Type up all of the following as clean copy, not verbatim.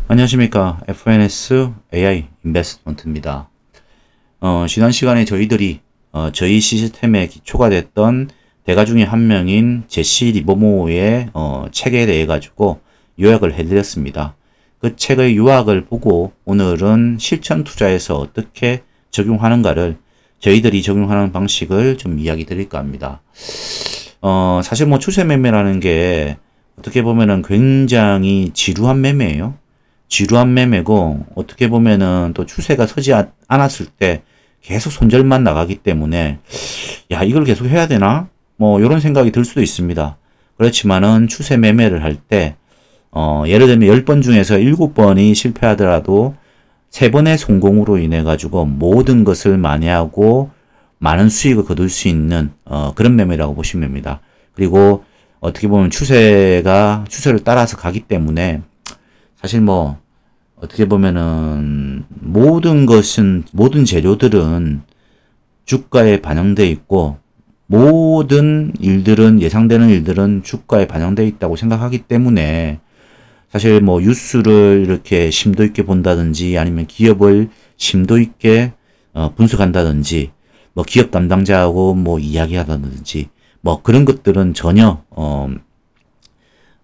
안녕하십니까. FNS AI 인베스트먼트입니다. 지난 시간에 저희들이 저희 시스템에 기초가 됐던 대가 중에 한 명인 제시 리버모어의 책에 대해 가지고 요약을 해드렸습니다. 그 책의 요약을 보고 오늘은 실천 투자에서 어떻게 적용하는가를 저희들이 적용하는 방식을 좀 이야기 드릴까 합니다. 사실 추세 매매라는 게 어떻게 보면은 굉장히 지루한 매매예요. 지루한 매매고 어떻게 보면은 또 추세가 서지 않았을 때 계속 손절만 나가기 때문에 야, 이걸 계속 해야 되나? 이런 생각이 들 수도 있습니다. 그렇지만은 추세 매매를 할 때 예를 들면 10번 중에서 7번이 실패하더라도 3번의 성공으로 인해 가지고 모든 것을 만회하고 많은 수익을 거둘 수 있는 그런 매매라고 보시면 됩니다. 그리고 어떻게 보면 추세를 따라서 가기 때문에 사실 어떻게 보면은 모든 재료들은 주가에 반영되어 있고 모든 일들은 예상되는 일들은 주가에 반영되어 있다고 생각하기 때문에 사실 뉴스를 이렇게 심도 있게 본다든지 아니면 기업을 심도 있게 분석한다든지 기업 담당자하고 이야기하다든지 그런 것들은 전혀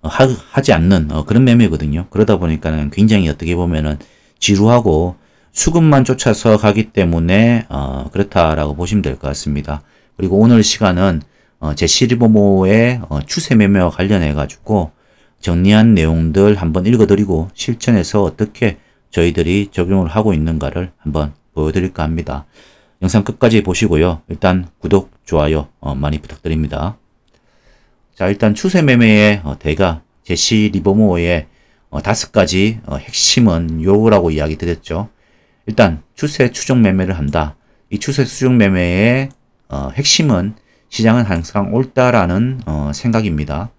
하지 않는 그런 매매거든요. 그러다 보니까는 굉장히 어떻게 보면은 지루하고 수급만 쫓아서 가기 때문에 그렇다라고 보시면 될 것 같습니다. 그리고 오늘 시간은 제시 리버모어의 추세 매매와 관련해 가지고 정리한 내용들 한번 읽어드리고 실천해서 어떻게 저희들이 적용을 하고 있는가를 한번 보여드릴까 합니다. 영상 끝까지 보시고요. 일단 구독, 좋아요 많이 부탁드립니다. 자, 일단 추세 매매의 대가 제시 리버모어의 5가지 핵심은 요거라고 이야기 드렸죠. 일단 추세 추종 매매를 한다. 이 추세 추종 매매의 핵심은 시장은 항상 옳다라는 생각입니다.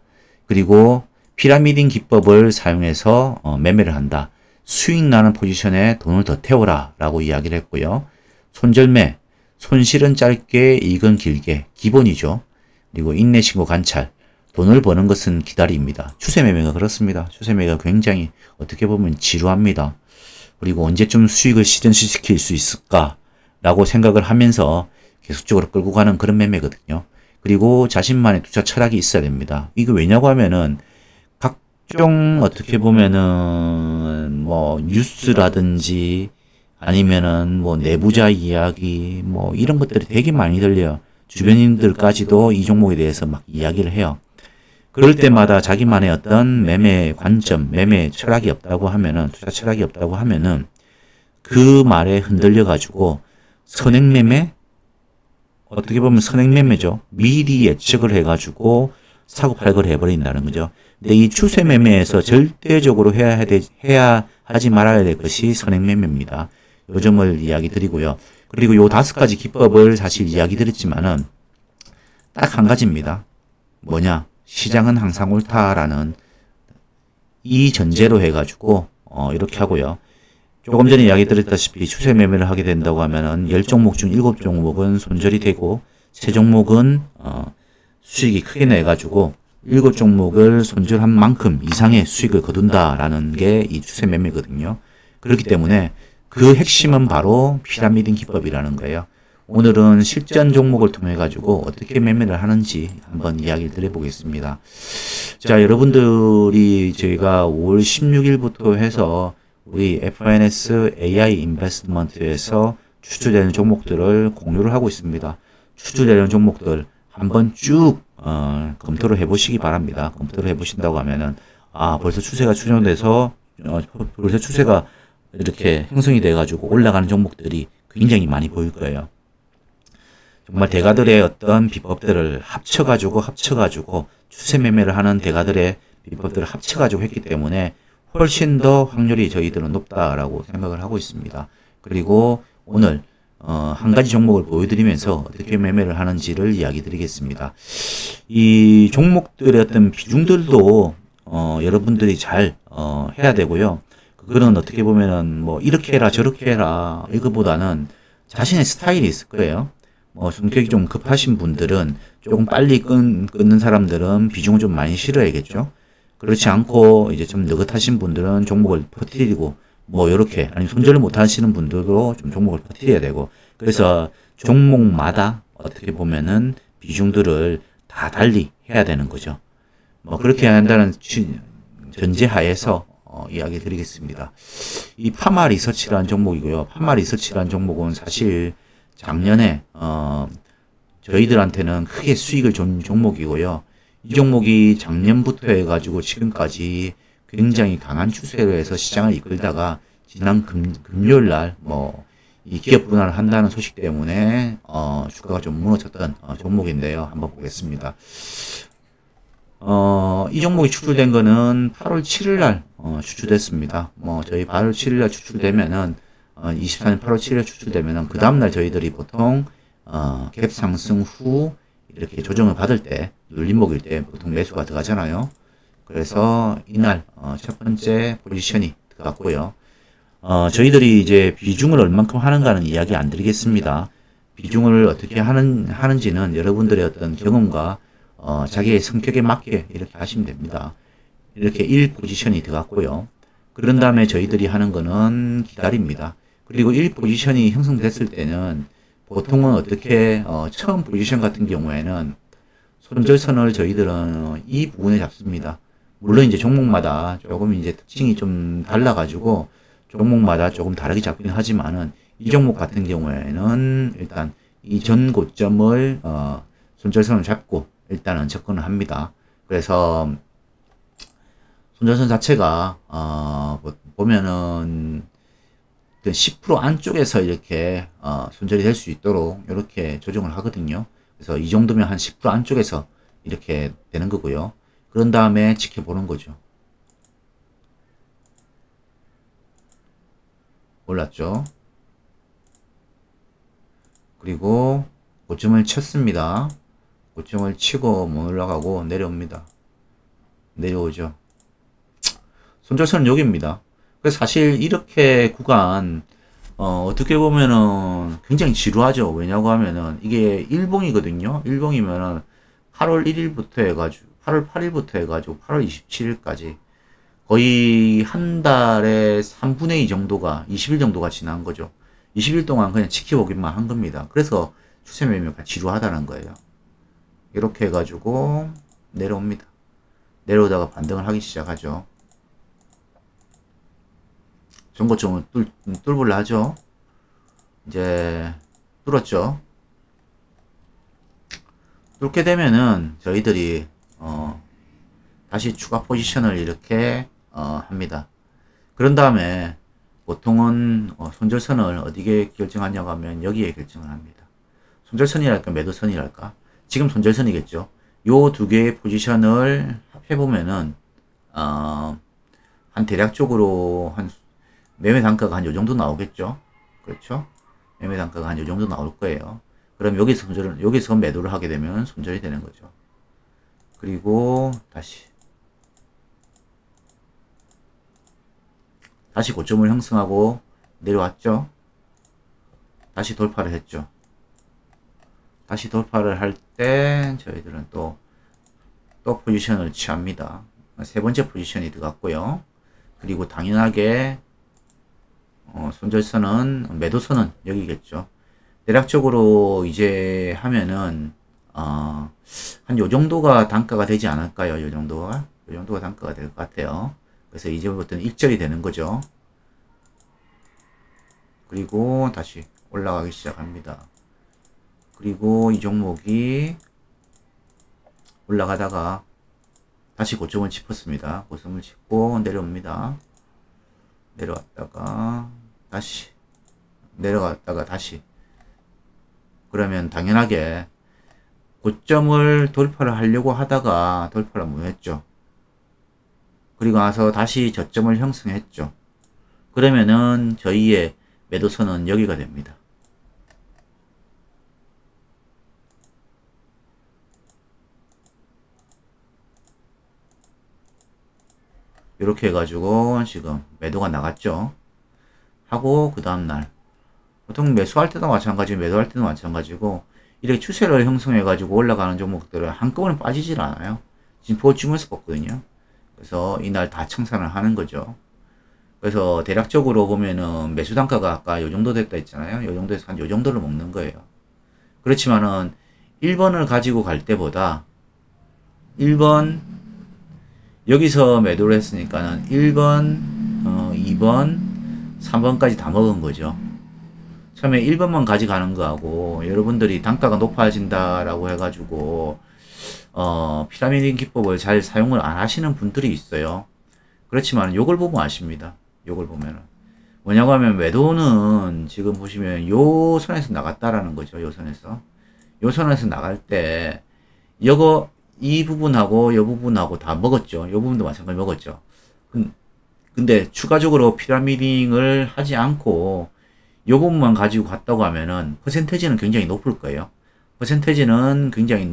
그리고 피라미딩 기법을 사용해서 매매를 한다. 수익 나는 포지션에 돈을 더 태워라 라고 이야기를 했고요. 손절매, 손실은 짧게 이익은 길게 기본이죠. 그리고 인내심과 관찰, 돈을 버는 것은 기다립니다. 추세 매매가 그렇습니다. 추세 매매가 굉장히 어떻게 보면 지루합니다. 그리고 언제쯤 수익을 실현시킬 수 있을까 라고 생각을 하면서 계속적으로 끌고 가는 그런 매매거든요. 그리고 자신만의 투자 철학이 있어야 됩니다. 이거 왜냐고 하면은 각종 어떻게 보면은 뉴스라든지 아니면은 내부자 이야기 이런 것들이 되게 많이 들려요. 주변인들까지도 이 종목에 대해서 막 이야기를 해요. 그럴 때마다 자기만의 어떤 매매 관점, 매매 철학이 없다고 하면은, 투자 철학이 없다고 하면은, 그 말에 흔들려 가지고, 선행매매? 어떻게 보면 선행매매죠. 미리 예측을 해가지고, 사고팔고를 해버린다는 거죠. 근데 이 추세 매매에서 절대적으로 해야 하지 말아야 될 것이 선행매매입니다. 요 점을 이야기 드리고요. 그리고 요 5가지 기법을 사실 이야기 드렸지만은, 딱 한 가지입니다. 뭐냐? 시장은 항상 옳다라는 이 전제로 해가지고 이렇게 하고요. 조금 전에 이야기 드렸다시피 추세 매매를 하게 된다고 하면은 10종목 중 7종목은 손절이 되고 3종목은 수익이 크게 내가지고 7종목을 손절한 만큼 이상의 수익을 거둔다라는 게 이 추세 매매거든요. 그렇기 때문에 그 핵심은 바로 피라미딩 기법이라는 거예요. 오늘은 실전 종목을 통해 가지고 어떻게 매매를 하는지 한번 이야기를 드려보겠습니다. 자, 여러분들이 저희가 5월 16일부터 해서 우리 FNS AI 인베스트먼트에서 추출되는 종목들을 공유를 하고 있습니다. 추출되는 종목들 한번 쭉 검토를 해보시기 바랍니다. 검토를 해보신다고 하면은 벌써 추세가 추정돼서 벌써 추세가 이렇게 형성이 돼가지고 올라가는 종목들이 굉장히 많이 보일 거예요. 정말 대가들의 어떤 비법들을 합쳐가지고 추세 매매를 하는 대가들의 비법들을 합쳐가지고 했기 때문에 훨씬 더 확률이 저희들은 높다라고 생각을 하고 있습니다. 그리고 오늘 한 가지 종목을 보여드리면서 어떻게 매매를 하는지를 이야기 드리겠습니다. 이 종목들의 어떤 비중들도 여러분들이 잘 해야 되고요. 그거는 어떻게 보면은 이렇게 해라 저렇게 해라 이거보다는 자신의 스타일이 있을 거예요. 성격이 좀 급하신 분들은 조금 빨리 끊는 사람들은 비중을 좀 많이 실어야겠죠. 그렇지 않고 이제 좀 느긋하신 분들은 종목을 퍼뜨리고 뭐 요렇게 아니면 손절을 못 하시는 분들도 좀 종목을 퍼뜨려야 되고 그래서 종목마다 어떻게 보면은 비중들을 다 달리 해야 되는 거죠. 뭐 그렇게 한다는 전제하에서 이야기 드리겠습니다. 이 파마 리서치라는 종목이고요. 파마 리서치라는 종목은 사실 작년에 저희들한테는 크게 수익을 준 종목이고요. 이 종목이 작년부터 해가지고 지금까지 굉장히 강한 추세로 해서 시장을 이끌다가 지난 금요일 날 이 기업 분할을 한다는 소식 때문에 주가가 좀 무너졌던 종목인데요. 한번 보겠습니다. 이 종목이 추출된 거는 8월 7일 날 추출됐습니다. 저희 8월 7일 날 추출되면은 24년 8월 7일 날 추출되면은 그 다음날 저희들이 보통 갭 상승 후 이렇게 조정을 받을 때 눌림목일 때 보통 매수가 들어가잖아요. 그래서 이날 첫 번째 포지션이 들어갔고요. 저희들이 이제 비중을 얼만큼 하는가는 이야기 안 드리겠습니다. 비중을 어떻게 하는지는 여러분들의 어떤 경험과 자기의 성격에 맞게 이렇게 하시면 됩니다. 이렇게 1 포지션이 들어갔고요. 그런 다음에 저희들이 하는 거는 기다립니다. 그리고 1 포지션이 형성됐을 때는 보통은 어떻게 처음 포지션 같은 경우에는 손절선을 저희들은 이 부분에 잡습니다. 물론 이제 종목마다 조금 이제 특징이 좀 달라가지고 종목마다 조금 다르게 잡긴 하지만은 이 종목 같은 경우에는 일단 이 전 고점을 손절선을 잡고 일단은 접근을 합니다. 그래서 손절선 자체가 보면은 10% 안쪽에서 이렇게 손절이 될 수 있도록 이렇게 조정을 하거든요. 그래서 이 정도면 한 10% 안쪽에서 이렇게 되는 거고요. 그런 다음에 지켜보는 거죠. 올랐죠. 그리고 고점을 쳤습니다. 고점을 치고 못 올라가고 내려옵니다. 내려오죠. 손절선은 여기입니다. 그래서 사실 이렇게 구간 어떻게 보면은 굉장히 지루하죠. 왜냐고 하면은 이게 일봉이거든요. 일봉이면은 8월 1일부터 해가지고 8월 8일부터 해가지고 8월 27일까지 거의 한 달에 3분의 2 정도가 20일 정도가 지난 거죠. 20일 동안 그냥 지켜보기만 한 겁니다. 그래서 추세 매매가 지루하다는 거예요. 이렇게 해가지고 내려옵니다. 내려오다가 반등을 하기 시작하죠. 전고점을 뚫으려 하죠. 이제 뚫었죠. 뚫게 되면은 저희들이 다시 추가 포지션을 이렇게 합니다. 그런 다음에 보통은 손절선을 어디에 결정하냐고 하면 여기에 결정을 합니다. 손절선이랄까 매도선이랄까 지금 손절선이겠죠. 요 두 개의 포지션을 합해보면은 한 대략적으로 한 매매 단가가 한 요 정도 나오겠죠. 그렇죠. 매매 단가가 한 요 정도 나올 거예요. 그럼 여기서 매도를 하게 되면 손절이 되는 거죠. 그리고 다시 고점을 형성하고 내려왔죠. 다시 돌파를 했죠. 다시 돌파를 할 때 저희들은 또 포지션을 취합니다. 세 번째 포지션이 들어갔고요. 그리고 당연하게 손절선은 매도선은 여기겠죠. 대략적으로 이제 하면은 한 요 정도가 단가가 되지 않을까요? 요 정도가 단가가 될 것 같아요. 그래서 이제부터는 일절이 되는 거죠. 그리고 다시 올라가기 시작합니다. 그리고 이 종목이 올라가다가 다시 고점을 짚었습니다. 고점을 짚고 내려옵니다. 내려왔다가 다시 내려갔다가 다시 그러면 당연하게 고점을 돌파를 하려고 하다가 돌파를 못했죠. 그리고 나서 다시 저점을 형성했죠. 그러면은 저희의 매도선은 여기가 됩니다. 이렇게 해가지고 지금 매도가 나갔죠. 하고 그 다음날 보통 매수할 때도 마찬가지고 매도할 때도 마찬가지고 이렇게 추세를 형성해 가지고 올라가는 종목들은 한꺼번에 빠지질 않아요. 지금 보충해서 뽑거든요. 그래서 이날 다 청산을 하는 거죠. 그래서 대략적으로 보면은 매수 단가가 아까 요 정도 됐다 했잖아요. 요 정도에서 한 요 정도를 먹는 거예요. 그렇지만은 1번을 가지고 갈 때보다 1번 여기서 매도를 했으니까는 1번, 2번, 3번까지 다 먹은 거죠. 처음에 1번만 가져가는 거하고 여러분들이 단가가 높아진다라고 해가지고 피라미드 기법을 잘 사용을 안 하시는 분들이 있어요. 그렇지만 요걸 보면 아십니다. 요걸 보면은 뭐냐고 하면 매도는 지금 보시면 요 선에서 나갔다라는 거죠. 요 선에서 나갈 때 요거 이 부분하고 요 부분하고 다 먹었죠. 요 부분도 마찬가지로 먹었죠. 근데 추가적으로 피라미딩을 하지 않고 요 부분만 가지고 갔다고 하면은 퍼센테이지는 굉장히 높을 거예요. 퍼센테이지는 굉장히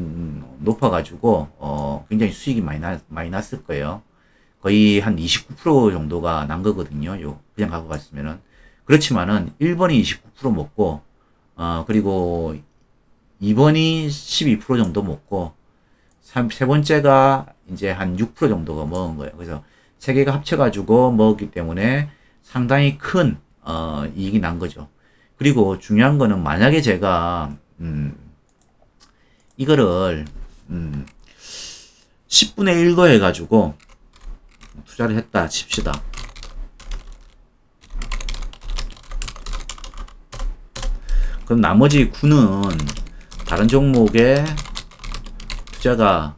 높아가지고 굉장히 수익이 많이 났을 거예요. 거의 한 29% 정도가 난 거거든요. 요 그냥 갖고 갔으면은. 그렇지만은 1번이 29% 먹고 그리고 2번이 12% 정도 먹고 세 번째가 이제 한 6% 정도가 먹은 거예요. 그래서 세 개가 합쳐가지고 먹었기 때문에 상당히 큰 이익이 난 거죠. 그리고 중요한 거는 만약에 제가 이거를 10분의 1거 해가지고 투자를 했다 칩시다. 그럼 나머지 9는 다른 종목에 투자가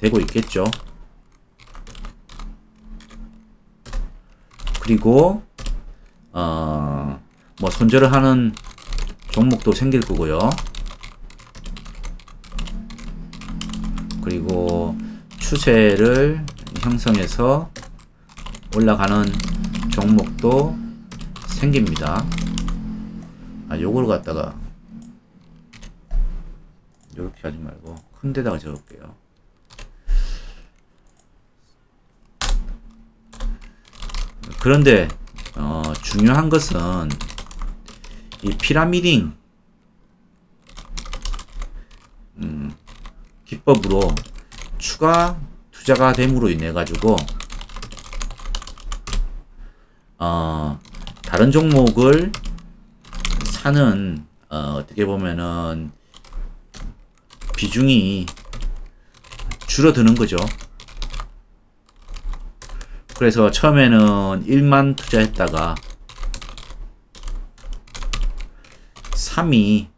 되고 있겠죠. 그리고 뭐 손절을 하는 종목도 생길 거고요. 그리고 추세를 형성해서 올라가는 종목도 생깁니다. 요걸 갖다가 요렇게 하지 말고 큰 데다가 적을게요. 그런데 중요한 것은 이 피라미딩 기법으로 추가 투자가 됨으로 인해 가지고 다른 종목을 사는 어떻게 보면은 비중이 줄어드는 거죠. 그래서 처음에는 1만 투자했다가 3이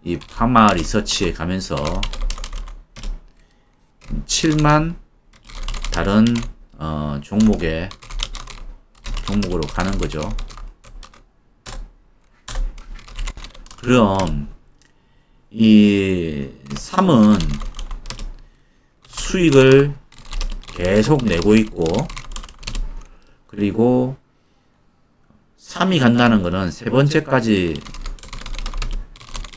이 파마 리서치에 가면서 7만 다른 종목으로 가는 거죠. 그럼 이 3은 수익을 계속 내고 있고, 그리고 3이 간다는 거는 세 번째까지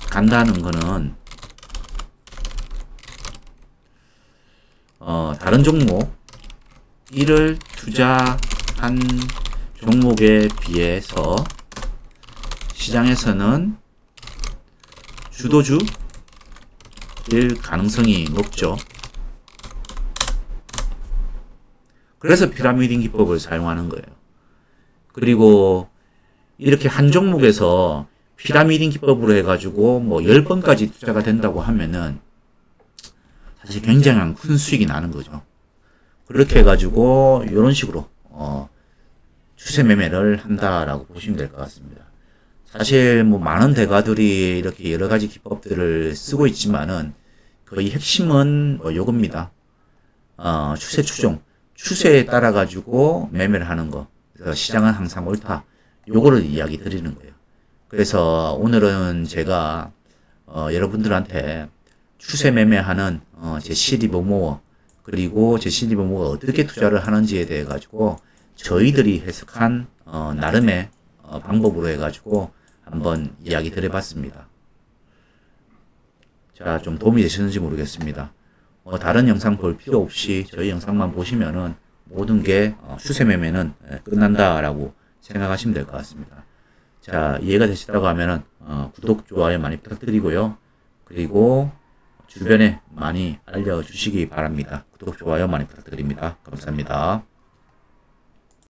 간다는 거는 다른 종목 1을 투자한 종목에 비해서 시장에서는 주도주일 가능성이 높죠. 그래서 피라미딩 기법을 사용하는 거예요. 그리고 이렇게 한 종목에서 피라미딩 기법으로 해가지고 뭐 10번까지 투자가 된다고 하면은 사실 굉장히 큰 수익이 나는 거죠. 그렇게 해가지고 이런 식으로 추세 매매를 한다라고 보시면 될 것 같습니다. 사실 뭐 많은 대가들이 이렇게 여러 가지 기법들을 쓰고 있지만은 거의 핵심은 요겁니다. 추세 추종, 추세에 따라 가지고 매매를 하는 거. 그래서 시장은 항상 옳다. 요거를 이야기 드리는 거예요. 그래서 오늘은 제가 여러분들한테 추세 매매하는 제시 리버모어, 그리고 제시 리버모어가 어떻게 투자를 하는지에 대해 가지고 저희들이 해석한 나름의 방법으로 해 가지고 한번 이야기 드려봤습니다. 자, 좀 도움이 되셨는지 모르겠습니다. 다른 영상 볼 필요 없이 저희 영상만 보시면은 모든 게 추세 매매는 끝난다라고 생각하시면 될 것 같습니다. 자, 이해가 되시다고 하면은 구독, 좋아요 많이 부탁드리고요. 그리고 주변에 많이 알려주시기 바랍니다. 구독, 좋아요 많이 부탁드립니다. 감사합니다.